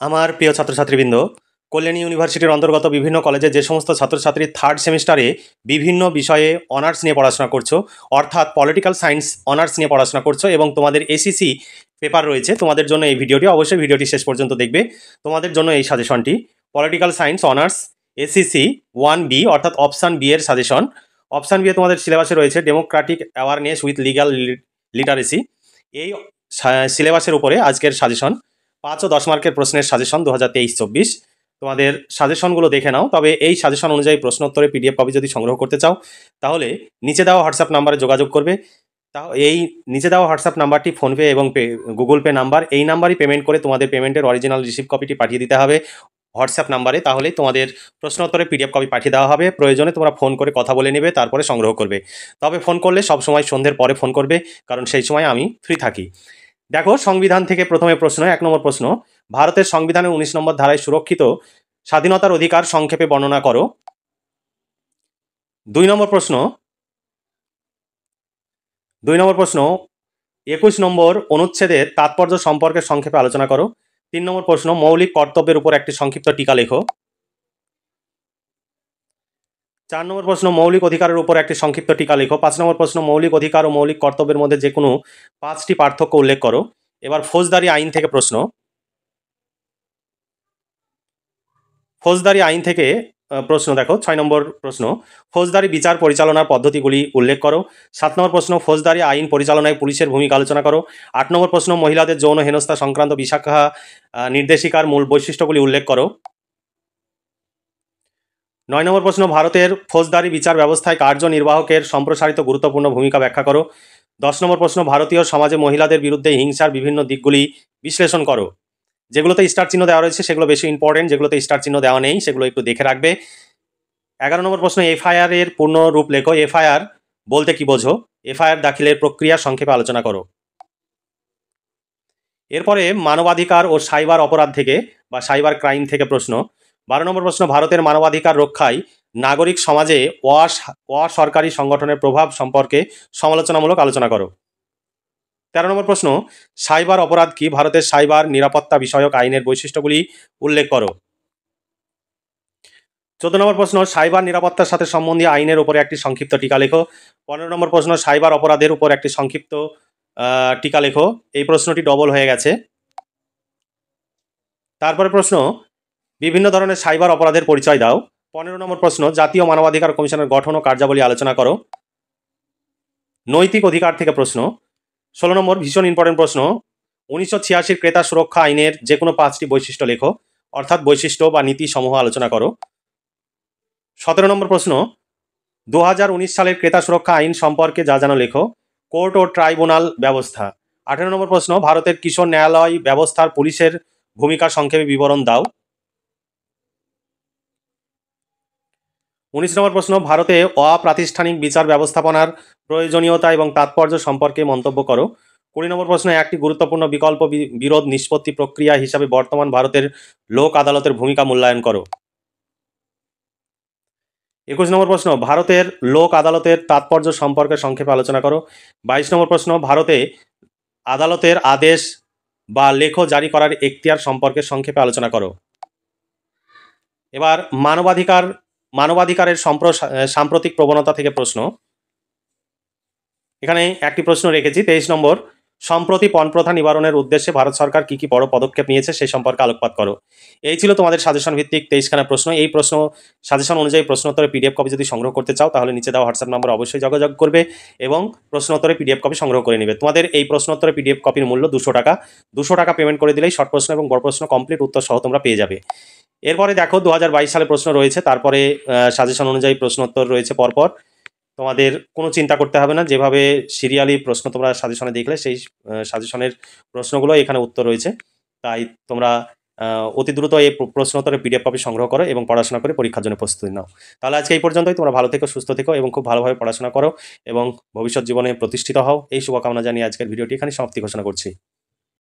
আমার প্রিয় ছাত্রছাত্রীবৃন্দ, কল্যাণী ইউনিভার্সিটির অন্তর্গত বিভিন্ন কলেজে যে সমস্ত ছাত্রছাত্রী থার্ড সেমিস্টারে বিভিন্ন বিষয়ে অনার্স নিয়ে পড়াশোনা করছো, অর্থাৎ পলিটিক্যাল সায়েন্স অনার্স নিয়ে পড়াশোনা করছো এবং তোমাদের এসিসি পেপার রয়েছে, তোমাদের জন্য এই ভিডিওটি, অবশ্যই ভিডিওটি শেষ পর্যন্ত দেখবে। তোমাদের জন্য এই সাজেশনটি political science honours ACC 1B অর্থাৎ অপশান বি এর সাজেশন। অপশান বি এ তোমাদের সিলেবাসে রয়েছে Democratic awareness with legal literacy. এই সিলেবাসের উপরে আজকের সাজেশন 5 ও 10 মার্কের প্রশ্নের সাজেশন 2023-24। তোমাদের সাজেশনগুলো দেখে নাও। তবে এই সাজেশন অনুযায়ী প্রশ্নোত্তরে পিডিএফ কপি যদি সংগ্রহ করতে চাও তাহলে নিচে দেওয়া হোয়াটসঅ্যাপ নাম্বারে যোগাযোগ করবে। এই নিচে দেওয়া হোয়াটসঅ্যাপ নাম্বারটি ফোনপে এবং গুগল পে নাম্বার, এই নাম্বারই পেমেন্ট করে তোমাদের পেমেন্টের অরিজিনাল রিসিপ্ট কপিটি পাঠিয়ে দিতে হবে হোয়াটসঅ্যাপ নাম্বারে। তাহলেই তোমাদের প্রশ্নোত্তরে পিডিএফ কপি পাঠিয়ে দেওয়া হবে। প্রয়োজনে তোমরা ফোন করে কথা বলে নেবে, তারপরে সংগ্রহ করবে। তবে ফোন করলে সব সময় সন্ধ্যের পরে ফোন করবে, কারণ সেই সময় আমি ফ্রি থাকি। দেখো, সংবিধান থেকে প্রথমে প্রশ্ন, 1 নম্বর প্রশ্ন, ভারতের সংবিধানের 19 নম্বর ধারায় সুরক্ষিত স্বাধীনতার অধিকার সংক্ষেপে বর্ণনা করো। 2 নম্বর প্রশ্ন 21 নম্বর অনুচ্ছেদের তাৎপর্য সম্পর্কে সংক্ষেপে আলোচনা করো। 3 নম্বর প্রশ্ন, মৌলিক কর্তব্যের উপর একটি সংক্ষিপ্ত টিকা লেখো। 4 নম্বর প্রশ্ন, মৌলিক অধিকারের উপর একটি সংক্ষিপ্ত টিকা লেখো। 5 নম্বর প্রশ্ন, মৌলিক অধিকার ও মৌলিক কর্তব্যের মধ্যে যে কোনো 5টি পার্থক্য উল্লেখ করো। এবার ফৌজদারি আইন থেকে প্রশ্ন, ফৌজদারি আইন থেকে প্রশ্ন দেখো। 6 নম্বর প্রশ্ন, ফৌজদারি বিচার পরিচালনার পদ্ধতিগুলি উল্লেখ করো। 7 নম্বর প্রশ্ন, ফৌজদারি আইন পরিচালনায় পুলিশের ভূমিকা আলোচনা করো। 8 নম্বর প্রশ্ন, মহিলাদের যৌন হেনস্থা সংক্রান্ত বিশাখা নির্দেশিকার মূল বৈশিষ্ট্যগুলি উল্লেখ করো। 9 নম্বর প্রশ্ন, ভারতের ফৌজদারি বিচার ব্যবস্থায় কার্যনির্বাহকের সম্প্রসারিত গুরুত্বপূর্ণ ভূমিকা ব্যাখ্যা করো। 10 নম্বর প্রশ্ন, ভারতীয় সমাজে মহিলাদের বিরুদ্ধে হিংসার বিভিন্ন দিকগুলি বিশ্লেষণ করো। যেগুলোতে স্টার চিহ্ন দেওয়া রয়েছে সেগুলো বেশি ইম্পর্টেন্ট, যেগুলোতে স্টার চিহ্ন দেওয়া নেই সেগুলো একটু দেখে রাখবে। 11 নম্বর প্রশ্ন, এফআইআর এর পূর্ণ রূপ লেখো। এফআইআর বলতে কি বোঝো? এফআইআর দাখিলের প্রক্রিয়া সংক্ষেপে আলোচনা করো। এরপরে মানবাধিকার ও সাইবার অপরাধ থেকে বা সাইবার ক্রাইম থেকে প্রশ্ন। 12 নম্বর প্রশ্ন, ভারতের মানবাধিকার রক্ষায় নাগরিক সমাজে অসরকারি সংগঠনের প্রভাব সম্পর্কে সমালোচনামূলক আলোচনা করো। 13 নম্বর প্রশ্ন, সাইবার অপরাধ কি? ভারতের সাইবার নিরাপত্তা বিষয়ক আইনের বৈশিষ্ট্যগুলি উল্লেখ করো। 14 নম্বর প্রশ্ন, সাইবার নিরাপত্তার সাথে সম্বন্ধীয় আইনের উপরে একটি সংক্ষিপ্ত টিকা লেখো। 15 নম্বর প্রশ্ন, সাইবার অপরাধের উপর একটি সংক্ষিপ্ত টিকা লেখো। এই প্রশ্নটি ডবল হয়ে গেছে। তারপরে প্রশ্ন, বিভিন্ন ধরনের সাইবার অপরাধের পরিচয় দাও। 15 নম্বর প্রশ্ন, জাতীয় মানবাধিকার কমিশনের গঠন ও কার্যাবলী আলোচনা করো। নৈতিক অধিকার থেকে প্রশ্ন। 16 নম্বর ভীষণ ইম্পর্টেন্ট প্রশ্ন, 1986 ক্রেতা সুরক্ষা আইনের যে কোনো 5টি বৈশিষ্ট্য লেখো, অর্থাৎ বৈশিষ্ট্য বা নীতি সমূহ আলোচনা করো। 17 নম্বর প্রশ্ন, 2019 সালের ক্রেতা সুরক্ষা আইন সম্পর্কে যা জানো লেখো। কোর্ট ও ট্রাইব্যুনাল ব্যবস্থা। 18 নম্বর প্রশ্ন, ভারতের কিশোর ন্যায়ালয় ব্যবস্থার পুলিশের ভূমিকা সংক্ষেপে বিবরণ দাও। 19 নম্বর প্রশ্ন, ভারতে অপ্রাতিষ্ঠানিক বিচার ব্যবস্থাপনার প্রয়োজনীয়তা এবং তাৎপর্য সম্পর্কে মন্তব্য করো। 20 নম্বর প্রশ্ন, একটি গুরুত্বপূর্ণ বিকল্প বিরোধ নিষ্পত্তি প্রক্রিয়া হিসাবে বর্তমান ভারতের লোক আদালতের ভূমিকা মূল্যায়ন করো। 21 নম্বর প্রশ্ন, ভারতের লোক আদালতের তাৎপর্য সম্পর্কে সংক্ষেপে আলোচনা করো। 22 নম্বর প্রশ্ন, ভারতে আদালতের আদেশ বা লেখ জারি করার এখতিয়ার সম্পর্কে সংক্ষেপে আলোচনা করো। এবার মানবাধিকারের সাম্প্রতিক প্রবণতা থেকে প্রশ্ন। এখানে একটি প্রশ্ন রেখেছি, 23 নম্বর, সম্প্রতি পণপ্রথা নিবারণের উদ্দেশ্যে ভারত সরকার কি কি বড় পদক্ষেপ নিয়েছে সেই সম্পর্কে আলোকপাত করো। এই ছিল তোমাদের সাজেশন ভিত্তিক 23খানা প্রশ্ন। এই প্রশ্ন সাজেশন অনুযায়ী প্রশ্নোত্তরে পিডিএফ কপি যদি সংগ্রহ করতে চাও তাহলে নিচে দেওয়া হোয়াটসঅ্যাপ নম্বর অবশ্যই যোগাযোগ করবে এবং প্রশ্নোত্তরে পিডিএফ কপি সংগ্রহ করে নেবে। তোমাদের এই প্রশ্নোত্তরে পিডিএফ কপির মূল্য 200 টাকা। 200 টাকা পেমেন্ট করে দিলেই শর্ট প্রশ্ন এবং বড় প্রশ্ন কমপ্লিট উত্তর সহ তোমরা পেয়ে যাবে। এরপরে দেখো 2022 সালে প্রশ্ন রয়েছে, তারপরে সাজেশন অনুযায়ী প্রশ্নোত্তর রয়েছে পরপর। তোমাদের কোনো চিন্তা করতে হবে না, যেভাবে সিরিয়ালি প্রশ্ন তোমরা সাজেশনে দেখলে সেই সাজেশনের প্রশ্নগুলো এখানে উত্তর রয়েছে। তাই তোমরা অতি দ্রুত এই প্রশ্নোত্তরের পিডিএফ কপি সংগ্রহ করো এবং পড়াশোনা করে পরীক্ষার জন্য প্রস্তুতি নাও। তাহলে আজকে এই পর্যন্তই। তোমরা ভালো থেকো, সুস্থ থেকো এবং খুব ভালোভাবে পড়াশোনা করো এবং ভবিষ্যৎ জীবনে প্রতিষ্ঠিত হও। এই শুভকামনা জানিয়ে আজকের ভিডিওটি এখানে সমাপ্তি ঘোষণা করছি।